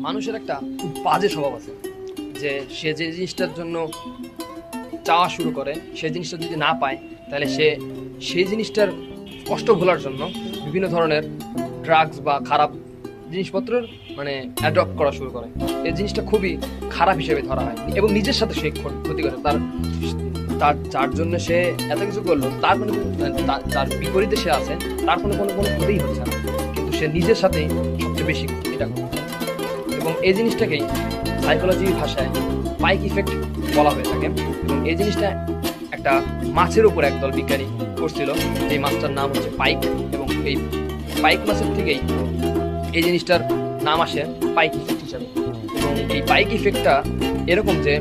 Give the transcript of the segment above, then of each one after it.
মানুষের একটা খুব বাজে স্বভাব আছে যে সে যে জিনিসটার জন্য চাওয়া শুরু করে সেই জিনিসটা যদি না পায় তাহলে সে সেই জিনিসটার কষ্ট ভোলার জন্য বিভিন্ন ধরনের ড্রাগস বা খারাপ জিনিসপত্রের মানে অ্যাডপ্ট করা শুরু করে। এই জিনিসটা খুবই খারাপ হিসেবে ধরা হয় এবং নিজের সাথে সে ক্ষতি করে। তার তার যার জন্য সে এত কিছু করলো তার কোনো তার বিপরীতে সে আছে, তার কোনো কোনো কোনো ক্ষতিই হচ্ছে না, কিন্তু সে নিজের সাথে সবচেয়ে বেশি এটা করে। এবং এই জিনিসটাকেই সাইকোলজির ভাষায় পাইক ইফেক্ট বলা হয়ে থাকে। এবং এই জিনিসটা একটা মাছের উপর একদল বিজ্ঞানী করছিল। এই মাছটার নাম হচ্ছে পাইক, এবং এই পাইক মাছের থেকেই এই জিনিসটার নাম আসে পাইক ইফেক্ট হিসাবে। এবং এই পাইক ইফেক্টটা এরকম যে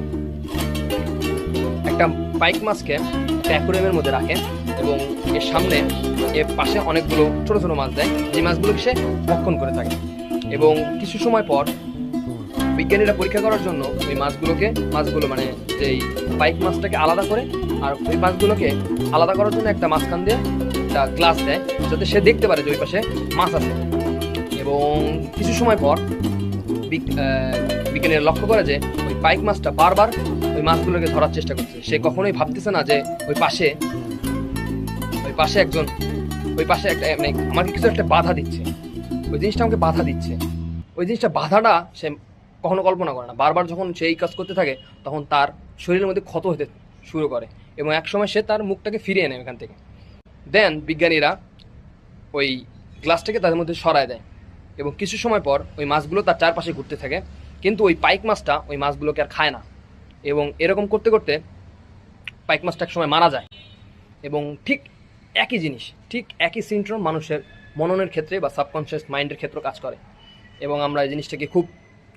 একটা পাইক মাছকে অ্যাকুরিয়ামের মধ্যে রাখে এবং এর সামনে এর পাশে অনেকগুলো ছোট ছোট মাছ দেয়, যে মাছগুলোকে সে ভক্ষণ করে থাকে। এবং কিছু সময় পর বিজ্ঞানীরা পরীক্ষা করার জন্য ওই মাছগুলো মানে যেই পাইক মাছটাকে আলাদা করে, আর ওই মাছগুলোকে আলাদা করার জন্য একটা মাঝখান দিয়ে একটা গ্লাস দেয় যাতে সে দেখতে পারে যে ওই পাশে মাছ আছে। এবং কিছু সময় পর বিজ্ঞানীরা লক্ষ্য করে যে ওই পাইক মাছটা বারবার ওই মাছগুলোকে ধরার চেষ্টা করছে। সে কখনোই ভাবতেছে না যে ওই পাশে একটা মানে আমাকে কিছু একটা বাধা দিচ্ছে, ওই জিনিসটা আমাকে বাধা দিচ্ছে। ওই জিনিসটা বাধাটা সে কখনো কল্পনা করে না। বারবার যখন সে এই কাজ করতে থাকে তখন তার শরীরের মধ্যে ক্ষত হতে শুরু করে এবং একসময় সে তার মুখটাকে ফিরিয়ে নেয় এখান থেকে। দেন বিজ্ঞানীরা ওই গ্লাসটাকে তাদের মধ্যে সরায় দেয় এবং কিছু সময় পর ওই মাছগুলো তার চারপাশে ঘুরতে থাকে, কিন্তু ওই পাইক মাছটা ওই মাছগুলোকে আর খায় না। এবং এরকম করতে করতে পাইক মাছটা একসময় মারা যায়। এবং ঠিক একই সিনড্রোম মানুষের মননের ক্ষেত্রে বা সাবকনশিয়াস মাইন্ডের ক্ষেত্রে কাজ করে। এবং আমরা এই জিনিসটাকে খুব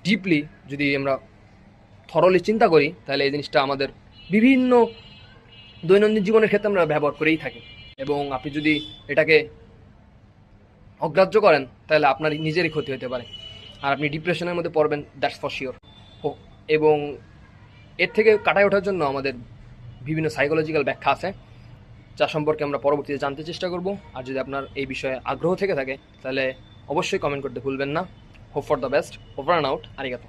ডিপলি যদি আমরা থরলি চিন্তা করি তাহলে এই জিনিসটা আমাদের বিভিন্ন দৈনন্দিন জীবনের ক্ষেত্রে আমরা ব্যবহার করেই থাকি। এবং আপনি যদি এটাকে অগ্রাহ্য করেন তাহলে আপনার নিজেরই ক্ষতি হতে পারে, আর আপনি ডিপ্রেশনের মধ্যে পড়বেন, দ্যাটস ফর শিওর। এবং এর থেকে কাটায় ওঠার জন্য আমাদের বিভিন্ন সাইকোলজিক্যাল ব্যাখ্যা আছে, যা সম্পর্কে আমরা পরবর্তীতে জানতে চেষ্টা করব। আর যদি আপনার এই বিষয়ে আগ্রহ থেকে থাকে তাহলে অবশ্যই কমেন্ট করতে ভুলবেন না। Hope for the best, over and out, আরিগাতো।